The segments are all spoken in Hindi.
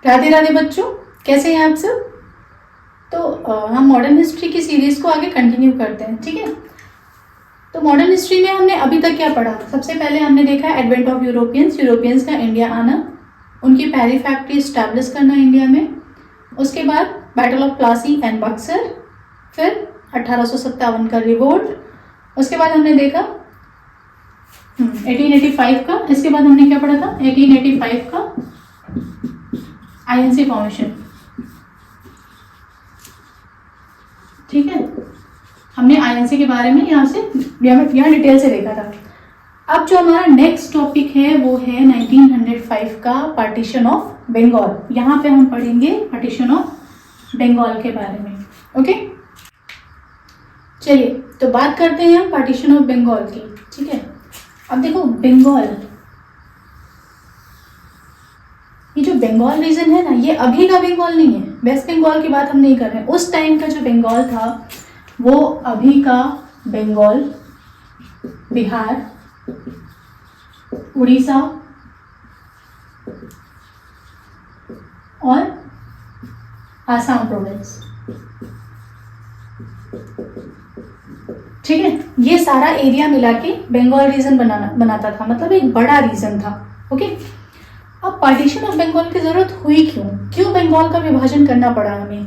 राधे राधे बच्चों, कैसे हैं आप सब। तो हम मॉडर्न हिस्ट्री की सीरीज को आगे कंटिन्यू करते हैं, ठीक है। तो मॉडर्न हिस्ट्री में हमने अभी तक क्या पढ़ा। सबसे पहले हमने देखा एडवेंट ऑफ यूरोपियंस का इंडिया आना, उनकी पहली फैक्ट्री स्टैब्लिश करना इंडिया में। उसके बाद battle of Plassey and Buxar, फिर 1857 का रिवोल्ट। उसके बाद हमने देखा 1885 का। इसके बाद हमने क्या पढ़ा था, 1885 का आईएनसी फॉर्मेशन, ठीक है। हमने आईएनसी के बारे में यहाँ डिटेल से देखा था। अब जो हमारा नेक्स्ट टॉपिक है वो है 1905 का पार्टीशन ऑफ बंगाल। यहाँ पे हम पढ़ेंगे पार्टीशन ऑफ बंगाल के बारे में, ओके। चलिए तो बात करते हैं हम पार्टीशन ऑफ बंगाल की, ठीक है। अब देखो बंगाल, ये जो बंगाल रीजन है ना, ये अभी का बंगाल नहीं है। वेस्ट बंगाल की बात हम नहीं कर रहे हैं। उस टाइम का जो बंगाल था वो अभी का बंगाल, बिहार, उड़ीसा और आसाम प्रोविंस, ठीक है। ये सारा एरिया मिला के बंगाल रीजन बनाता था, मतलब एक बड़ा रीजन था, ओके। अब पार्टीशन ऑफ बंगाल की जरूरत हुई क्यों बंगाल का विभाजन करना पड़ा हमें।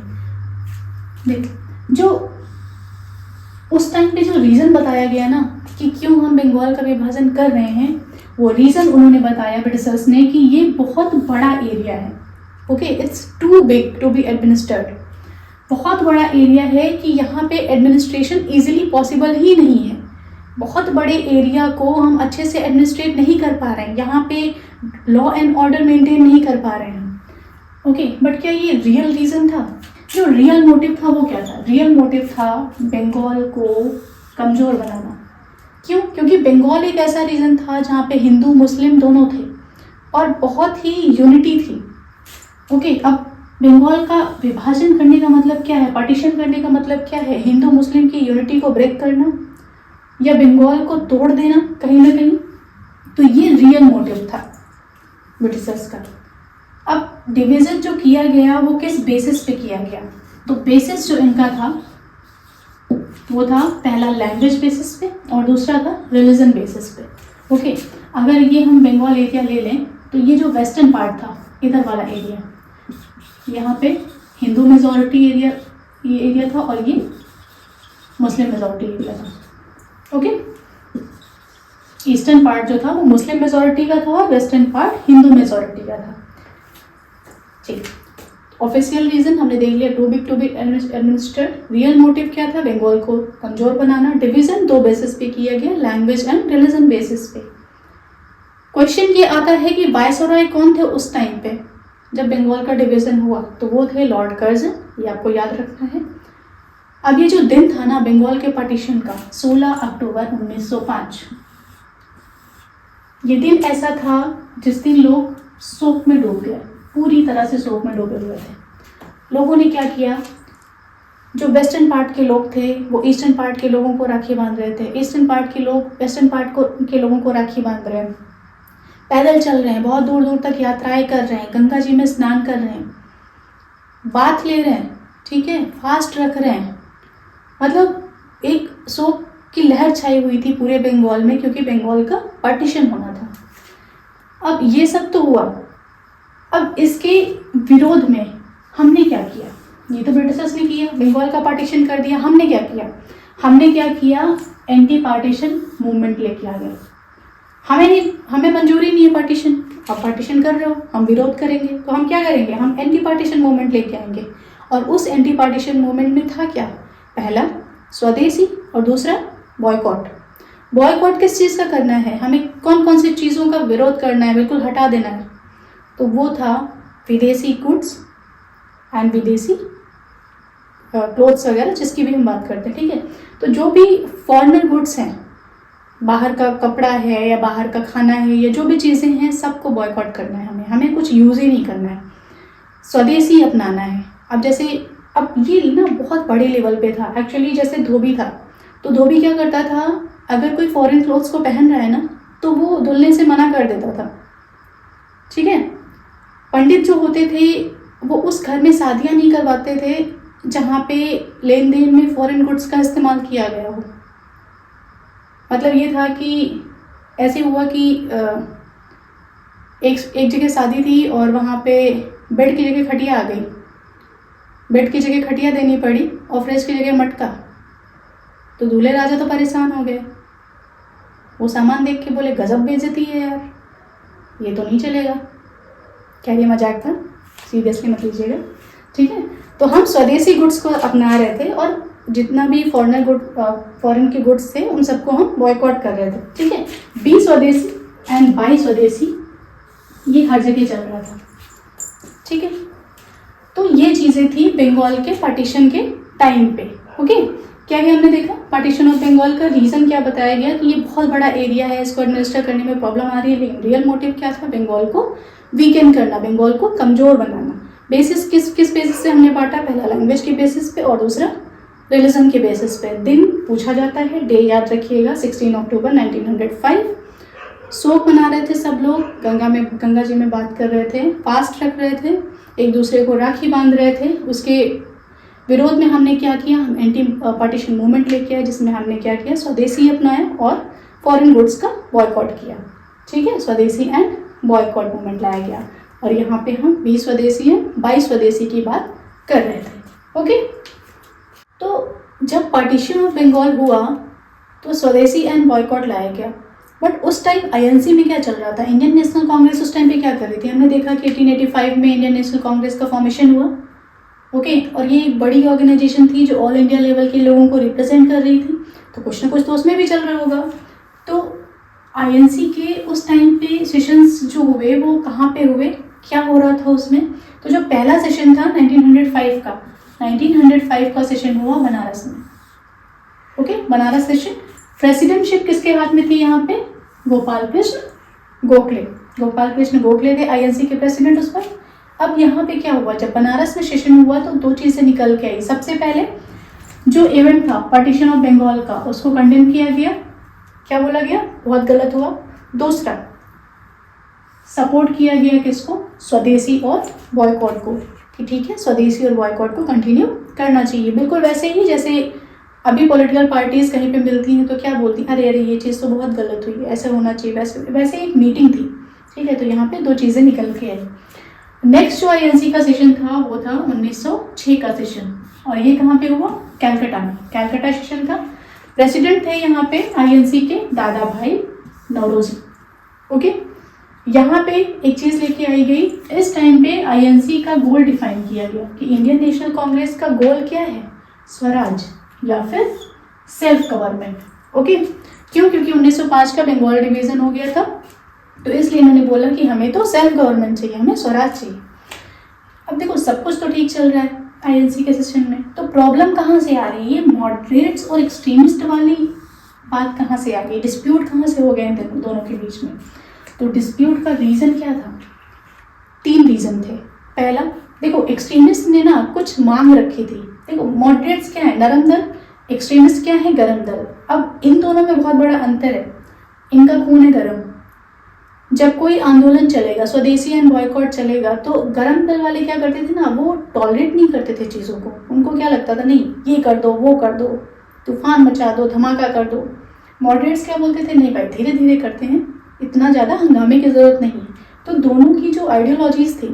देख, जो उस टाइम पे जो रीजन बताया गया ना कि क्यों हम बंगाल का विभाजन कर रहे हैं, वो रीजन उन्होंने बताया ब्रिटिशर्स ने कि ये बहुत बड़ा एरिया है, okay. It's too big to be administered. बहुत बड़ा एरिया है कि यहाँ पे एडमिनिस्ट्रेशन इजीली पॉसिबल ही नहीं है। बहुत बड़े एरिया को हम अच्छे से एडमिनिस्ट्रेट नहीं कर पा रहे हैं, यहाँ पे लॉ एंड ऑर्डर मेंटेन नहीं कर पा रहे हैं, ओके। बट क्या ये रियल रीज़न था? जो रियल मोटिव था वो क्या था? रियल मोटिव था बंगाल को कमज़ोर बनाना। क्यों? क्योंकि बंगाल एक ऐसा रीजन था जहाँ पे हिंदू मुस्लिम दोनों थे और बहुत ही यूनिटी थी, ओके। अब बंगाल का विभाजन करने का मतलब क्या है, पार्टीशन करने का मतलब क्या है? हिंदू मुस्लिम की यूनिटी को ब्रेक करना या बंगाल को तोड़ देना कहीं ना कहीं। तो ये रियल मोटिव था ब्रिटिशर्स का। अब डिवीजन जो किया गया वो किस बेसिस पे किया गया? तो बेसिस जो इनका था वो था पहला लैंग्वेज बेसिस पे और दूसरा था रिलीजन बेसिस पे, ओके। अगर ये हम बंगाल एरिया ले लें तो ये जो वेस्टर्न पार्ट था, इधर वाला एरिया, यहाँ पे हिंदू मेजॉरिटी एरिया था और ये मुस्लिम मेजॉरिटी एरिया था, ओके। ईस्टर्न पार्ट जो था वो मुस्लिम मेजॉरिटी का था और वेस्टर्न पार्ट हिंदू मेजॉरिटी का था, ठीक। ऑफिशियल रीजन हमने देख लिया, too big to be administered. Real motive क्या था? बंगाल को कमजोर बनाना। डिवीजन दो बेसिस पे किया गया, लैंग्वेज एंड रिलीजन बेसिस पे। क्वेश्चन ये आता है कि वायसरॉय कौन थे उस टाइम पे जब बंगाल का डिवीजन हुआ? तो वो थे लॉर्ड कर्जन, ये आपको याद रखना है। अब ये जो दिन था ना बंगाल के पार्टीशन का, 16 अक्टूबर 1905, ये दिन ऐसा था जिस दिन लोग शोक में डूब गए, पूरी तरह से शोक में डूबे हुए थे। लोगों ने क्या किया, जो वेस्टर्न पार्ट के लोग थे वो ईस्टर्न पार्ट के लोगों को राखी बांध रहे थे, ईस्टर्न पार्ट के लोग वेस्टर्न पार्ट के लोगों को राखी बांध रहे हैं, पैदल चल रहे हैं, बहुत दूर दूर तक यात्राएं कर रहे हैं, गंगा जी में स्नान कर रहे हैं, बाथ ले रहे हैं, ठीक है, फास्ट रख रहे हैं। मतलब एक शोक की लहर छाई हुई थी पूरे बंगाल में क्योंकि बंगाल का पार्टीशन होना था। अब ये सब तो हुआ, अब इसके विरोध में हमने क्या किया? ये तो ब्रिटिशर्स ने किया, बंगाल का पार्टीशन कर दिया। हमने क्या किया? एंटी पार्टीशन मूवमेंट लेके आ गए। हमें मंजूरी नहीं है पार्टीशन, आप पार्टीशन कर रहे हो, हम विरोध करेंगे। तो हम क्या करेंगे? हम एंटी पार्टीशन मूवमेंट लेके आएंगे। और उस एंटी पार्टीशन मूवमेंट में था क्या? पहला स्वदेशी और दूसरा बॉयकॉट। बॉयकॉट किस चीज़ का करना है? हमें कौन कौन सी चीज़ों का विरोध करना है, बिल्कुल हटा देना है। तो वो था विदेशी गुड्स एंड विदेशी क्लोथ्स वगैरह, जिसकी भी हम बात करते हैं, ठीक है। तो जो भी फॉरेनर गुड्स हैं, बाहर का कपड़ा है या बाहर का खाना है या जो भी चीज़ें हैं, सबको बॉयकॉट करना है। हमें कुछ यूज़ ही नहीं करना है, स्वदेशी अपनाना है। अब जैसे अब ये ना बहुत बड़े लेवल पे था एक्चुअली। जैसे धोबी था, तो धोबी क्या करता था, अगर कोई फॉरेन क्लोथ्स को पहन रहा है ना तो वो धुलने से मना कर देता था, ठीक है। पंडित जो होते थे वो उस घर में शादियाँ नहीं करवाते थे जहाँ पे लेन देन में फॉरेन गुड्स का इस्तेमाल किया गया हो। मतलब ये था कि ऐसे हुआ कि एक जगह शादी थी और वहाँ पे बेड की जगह खटिया आ गई, बेड की जगह खटिया देनी पड़ी और फ्रिज की जगह मटका। तो दूल्हे राजा तो परेशान हो गए, वो सामान देख के बोले गजब बेइज्जती है यार, ये तो नहीं चलेगा। क्या ये मजाक था? सीरियसली मत लीजिएगा, ठीक है। तो हम स्वदेशी गुड्स को अपना रहे थे और जितना भी फॉरेन के गुड्स थे उन सबको हम बॉयकॉट कर रहे थे, ठीक है। बी स्वदेशी एंड बाई स्वदेशी ये हर जगह चल रहा था, ठीक है। तो ये चीज़ें थी बंगाल के पार्टीशन के टाइम पे, ओके। क्या क्या हमने देखा? पार्टीशन ऑफ बंगाल का रीज़न क्या बताया गया कि ये बहुत बड़ा एरिया है, इसको एडमिनिस्टर करने में प्रॉब्लम आ रही है, लेकिन रियल मोटिव क्या था? बंगाल को वीकेंड करना, बंगाल को कमज़ोर बनाना। बेसिस किस बेसिस से हमने बांटा? पहला लैंग्वेज के बेसिस पे और दूसरा रिलीजन के बेसिस पे। दिन पूछा जाता है, डे याद रखिएगा 16 अक्टूबर 1905। शोक मना रहे थे सब लोग, गंगा जी में बात कर रहे थे, फास्ट रख रहे थे, एक दूसरे को राखी बांध रहे थे। उसके विरोध में हमने क्या किया? हम एंटी पार्टीशन मूवमेंट लेके आए, जिसमें हमने क्या किया? स्वदेशी अपनाया और फॉरेन गुड्स का बॉयकॉट किया, ठीक है। स्वदेशी एंड बॉयकॉट मूवमेंट लाया गया और यहाँ पे हम 20 स्वदेशी एंड 22 स्वदेशी की बात कर रहे थे, ओके। तो जब पार्टीशन ऑफ बंगाल हुआ तो स्वदेशी एंड बॉयकॉट लाया गया, बट उस टाइम आईएनसी में क्या चल रहा था? इंडियन नेशनल कांग्रेस उस टाइम पे क्या कर रही थी? हमने देखा कि 1885 में इंडियन नेशनल कांग्रेस का फॉर्मेशन हुआ, ओके। और ये एक बड़ी ऑर्गेनाइजेशन थी जो ऑल इंडिया लेवल के लोगों को रिप्रेजेंट कर रही थी, तो कुछ ना कुछ तो उसमें भी चल रहा होगा। तो आईएनसी के उस टाइम पे सेशंस जो हुए वो कहाँ पे हुए, क्या हो रहा था उसमें? तो जो पहला सेशन था 1905 का सेशन हुआ बनारस में, ओके। बनारस सेशन, प्रेसिडेंटशिप किसके हाथ में थी यहाँ पे? गोपाल कृष्ण गोखले थे आईएनसी के प्रेसिडेंट उस पर। अब यहाँ पे क्या हुआ? जब बनारस में सेशन हुआ तो दो चीज़ें निकल के आई। सबसे पहले जो इवेंट था पार्टीशन ऑफ बंगाल का, उसको कंडेम किया गया, क्या बोला गया? बहुत गलत हुआ। दूसरा, सपोर्ट किया गया किसको? स्वदेशी और बॉयकॉट को, कि ठीक है स्वदेशी और बॉयकॉट को कंटिन्यू करना चाहिए। बिल्कुल वैसे ही जैसे अभी पॉलिटिकल पार्टीज कहीं पे मिलती हैं तो क्या बोलती हैं? अरे ये चीज़ तो बहुत गलत हुई, ऐसे होना चाहिए, वैसे एक मीटिंग थी, ठीक है। तो यहाँ पे दो चीज़ें निकल के आई। नेक्स्ट जो आईएनसी का सेशन था वो था 1906 का सेशन, और ये कहाँ पे हुआ? कैलकाटा में। कैलकाटा सेशन का प्रेसिडेंट थे यहाँ पे आईएनसी के दादा भाई नौरोजी, ओके। यहाँ पे एक चीज़ लेके आई गई, इस टाइम पे आईएनसी का गोल डिफाइन किया गया कि इंडियन नेशनल कांग्रेस का गोल क्या है? स्वराज या फिर सेल्फ गवर्नमेंट, ओके। क्यों? क्योंकि 1905 का बंगाल डिवीजन हो गया था, तो इसलिए इन्होंने बोला कि हमें तो सेल्फ गवर्नमेंट चाहिए, हमें स्वराज चाहिए। अब देखो सब कुछ तो ठीक चल रहा है आईएनसी के सेशन में, तो प्रॉब्लम कहाँ से आ रही है? मॉडरेट्स और एक्सट्रीमिस्ट वाली बात कहाँ से आ गई? डिस्प्यूट कहाँ से हो गए इन दोनों के बीच में? तो डिस्प्यूट का रीज़न क्या था? 3 रीज़न थे। पहला, देखो एक्सट्रीमिस्ट ने ना कुछ मांग रखी थी। देखो मॉडरेट्स क्या है? नरम दल, एक्सट्रीमिस्ट क्या है? गरम दल। अब इन दोनों में बहुत बड़ा अंतर है, इनका खून है गरम। जब कोई आंदोलन चलेगा, स्वदेशी एंड बॉयकॉट चलेगा, तो गरम दल वाले क्या करते थे ना, वो टॉलरेट नहीं करते थे चीज़ों को। उनको क्या लगता था? नहीं ये कर दो, वो कर दो, तूफान मचा दो, धमाका कर दो। मॉडरेट्स क्या बोलते थे? नहीं भाई धीरे धीरे करते हैं, इतना ज़्यादा हंगामे की ज़रूरत नहीं है। तो दोनों की जो आइडियोलॉजीज़ थी,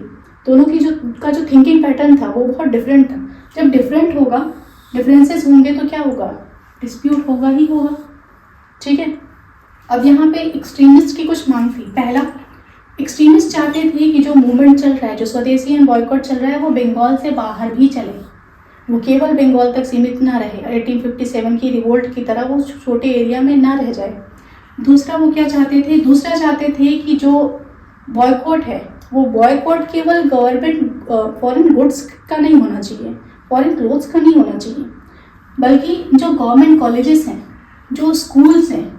दोनों की जो थिंकिंग पैटर्न था वो बहुत डिफरेंट था। जब डिफरेंट होगा, डिफरेंसेस होंगे तो क्या होगा? डिस्प्यूट होगा ही होगा, ठीक है। अब यहाँ पे एक्सट्रीमिस्ट की कुछ मांग थी। पहला, एक्सट्रीमिस्ट चाहते थे कि जो मूवमेंट चल रहा है, जो स्वदेशी एंड बॉयकॉट चल रहा है, वो बंगाल से बाहर भी चले, वो केवल बंगाल तक सीमित ना रहे, 1857 की रिवोल्ट की तरह वो छोटे एरिया में ना रह जाए। दूसरा वो क्या चाहते थे? दूसरा चाहते थे कि जो बॉयकॉट है वो बॉयकॉट केवल गवर्नमेंट फॉरेन गुड्स का नहीं होना चाहिए, फॉरेन क्लोथ्स का नहीं होना चाहिए, बल्कि जो गवर्नमेंट कॉलेजेस हैं, जो स्कूल्स हैं,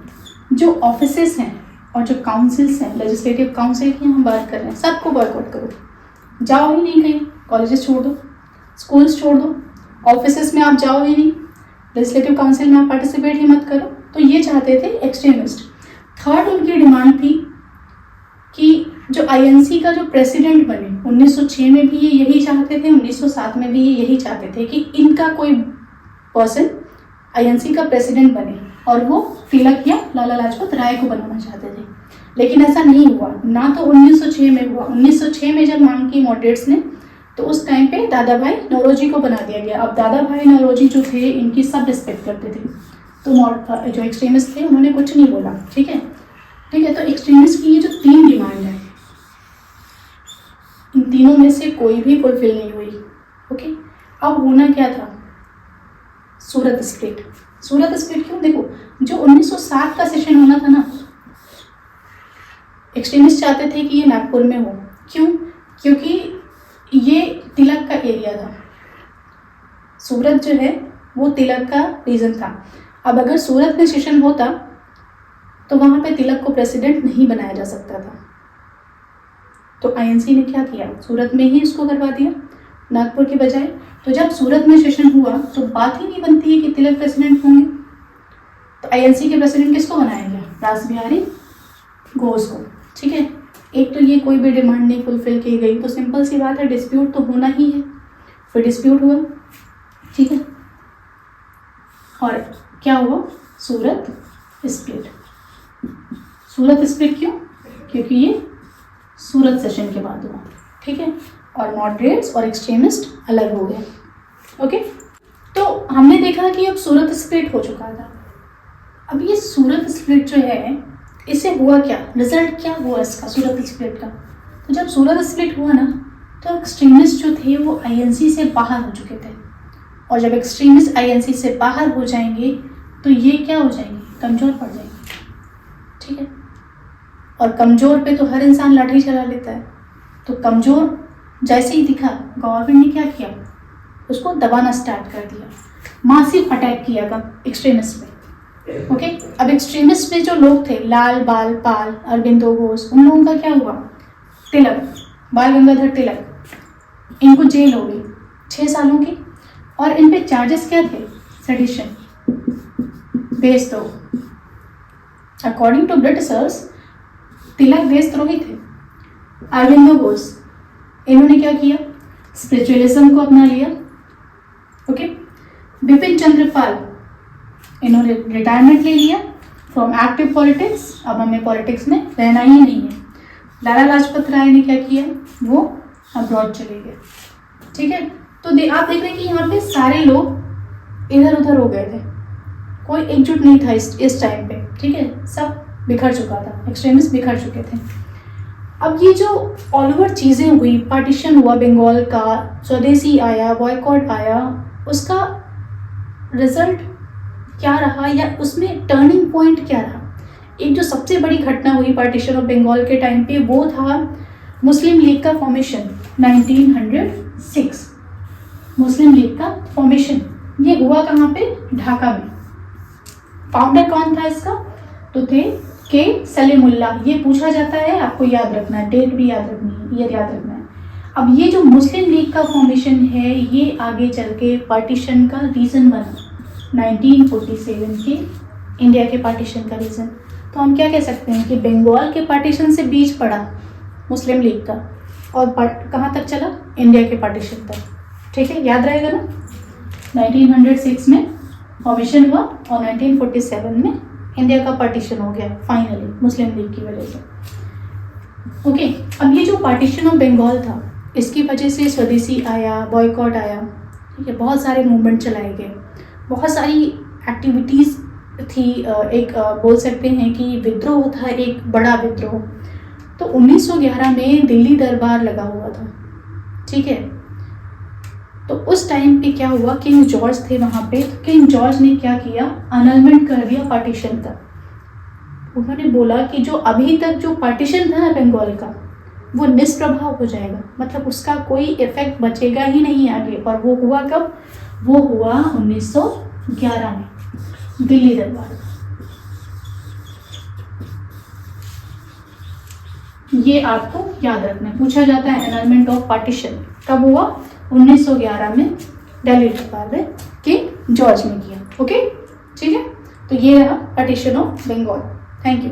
जो ऑफिसेस हैं और जो काउंसिल्स हैं, लेजिस्लेटिव काउंसिल की हम बात कर रहे हैं, सबको बॉयकॉट करो। जाओ ही नहीं कहीं, कॉलेजेस छोड़ दो, स्कूल्स छोड़ दो, ऑफिसेस में आप जाओ ही नहीं, लेजिस्लेटिव काउंसिल में आप पार्टिसिपेट ही मत करो। तो ये चाहते थे एक्सट्रीमिस्ट। थर्ड उनकी डिमांड थी कि जो आईएनसी का जो प्रेसिडेंट बने 1906 में भी ये यही चाहते थे, 1907 में भी ये यही चाहते थे कि इनका कोई पर्सन आईएनसी का प्रेसिडेंट बने, और वो तिलक या लाला लाजपत राय को बनाना चाहते थे। लेकिन ऐसा नहीं हुआ, ना तो 1906 में हुआ। 1906 में जब मांग की मॉडरेट्स ने, तो उस टाइम पे दादा भाई नौरोजी को बना दिया गया। अब दादा भाई नौरोजी जो थे इनकी सब रिस्पेक्ट करते थे, तो जो एक्सट्रीमिस्ट थे उन्होंने कुछ नहीं बोला। ठीक है, ठीक है। तो एक्सट्रीमिस्ट की ये जो 3 डिमांड है, इन तीनों में से कोई भी फुलफिल नहीं हुई। ओके, अब होना क्या था? सूरत स्प्लिट। सूरत स्प्लिट क्यों? देखो, जो 1907 का सेशन होना था ना, एक्सट्रीमिस्ट चाहते थे कि ये नागपुर में हो। क्यों? क्योंकि ये तिलक का एरिया था। सूरत जो है वो तिलक का रीजन था। अब अगर सूरत में सेशन होता तो वहाँ पे तिलक को प्रेसिडेंट नहीं बनाया जा सकता था। तो आईएनसी ने क्या किया? सूरत में ही इसको करवा दिया, नागपुर के बजाय। तो जब सूरत में सेशन हुआ तो बात ही नहीं बनती है कि तिलक प्रेसिडेंट होंगे। तो आईएनसी के प्रेसिडेंट किसको बनाया गया? रासबिहारी घोष को। ठीक है, एक तो ये कोई भी डिमांड नहीं फुलफिल की गई, तो सिंपल सी बात है, डिस्प्यूट तो होना ही है। फिर डिस्प्यूट हुआ। ठीक है, और क्या हुआ? सूरत स्प्लिट। सूरत स्प्लिट क्यों? क्योंकि ये सूरत सेशन के बाद हुआ। ठीक है, और मॉडरेट्स और एक्सट्रीमिस्ट अलग हो गए। ओके, तो हमने देखा कि अब सूरत स्प्लिट हो चुका था। अब ये सूरत स्प्लिट जो है, इससे हुआ क्या? रिजल्ट क्या हुआ इसका, सूरत स्प्लिट का? तो जब सूरत स्प्लिट हुआ ना, तो एक्सट्रीमिस्ट जो थे वो आईएनसी से बाहर हो चुके थे। और जब एक्सट्रीमिस्ट आईएनसी से बाहर हो जाएंगे तो ये क्या हो जाएंगे? कमज़ोर पड़ जाएंगे। ठीक है, और कमज़ोर पे तो हर इंसान लाठी चला लेता है। तो कमज़ोर जैसे ही दिखा, गवर्नमेंट ने क्या किया? उसको दबाना स्टार्ट कर दिया, मासिव अटैक किया था एक्सट्रीमिस्ट पे। ओके, अब एक्सट्रीमिस्ट में जो लोग थे, लाल बाल पाल, अरविंदो घोष, उन लोगों का क्या हुआ? तिलक, बाल गंगाधर तिलक, इनको जेल हो गई 6 सालों की। और इन पे चार्जेस क्या थे? सेडिशन, देशद्रोह। अकॉर्डिंग टू ब्रिटिशर्स तिलक देशद्रोही थे। अरविंदो घोष, इन्होंने क्या किया? स्पिरिचुअलिज्म को अपना लिया। ओके, बिपिन चंद्र पाल, इन्होंने रिटायरमेंट ले लिया फ्रॉम एक्टिव पॉलिटिक्स, अब हमें पॉलिटिक्स में रहना ही नहीं है। लाला लाजपत राय ने क्या किया? वो अब्रॉड चले गए। ठीक है, तो आप देख रहे हैं कि यहाँ पे सारे लोग इधर उधर हो गए थे, कोई एकजुट नहीं था इस टाइम पे। ठीक है, सब बिखर चुका था, एक्सट्रीमिस्ट बिखर चुके थे। अब ये जो ऑल ओवर चीज़ें हुई, पार्टीशन हुआ बंगाल का, स्वदेशी आया, बॉयकॉट आया, उसका रिजल्ट क्या रहा या उसमें टर्निंग पॉइंट क्या रहा? एक जो सबसे बड़ी घटना हुई पार्टीशन ऑफ बंगाल के टाइम पे, वो था मुस्लिम लीग का फॉर्मेशन 1906। मुस्लिम लीग का फॉर्मेशन ये हुआ कहाँ पे? ढाका में। फाउंडर कौन था इसका? तो थे के सलीमुल्लाह। ये पूछा जाता है, आपको याद रखना है, डेट भी याद रखनी है, ये याद रखना है। अब ये जो मुस्लिम लीग का फॉर्मेशन है, ये आगे चल के पार्टीशन का रीज़न बना, 1947 के इंडिया के पार्टीशन का रीज़न। तो हम क्या कह सकते हैं कि बंगाल के पार्टीशन से बीज पड़ा मुस्लिम लीग का, और कहाँ तक चला? इंडिया के पार्टीशन तक। ठीक है, याद रहेगा ना? 1906 में फॉर्मेशन हुआ और 1947 में इंडिया का पार्टीशन हो गया फाइनली मुस्लिम लीग की वजह से। ओके, अब ये जो पार्टीशन ऑफ बंगाल था, इसकी वजह से स्वदेशी आया, बॉयकॉट आया। ठीक है, बहुत सारे मूवमेंट चलाए गए, बहुत सारी एक्टिविटीज़ थी। एक बोल सकते हैं कि विद्रोह था, एक बड़ा विद्रोह। तो 1911 में दिल्ली दरबार लगा हुआ था। ठीक है, तो उस टाइम पे क्या हुआ? किंग जॉर्ज थे वहाँ पे। तो किंग जॉर्ज ने क्या किया? अनलमेंट कर दिया पार्टीशन का। उन्होंने बोला कि जो अभी तक जो पार्टीशन था ना बंगाल का, वो निष्प्रभाव हो जाएगा, मतलब उसका कोई इफेक्ट बचेगा ही नहीं आगे। और वो हुआ कब? वो हुआ 1911 में दिल्ली दरबार। ये आपको याद रखना है, पूछा जाता है एनलमेंट ऑफ पार्टीशन कब हुआ? 1911 में दिल्ली दरबार में किंग जॉर्ज ने किया। ओके, ठीक है, तो ये रहा partition of Bengal. Thank you.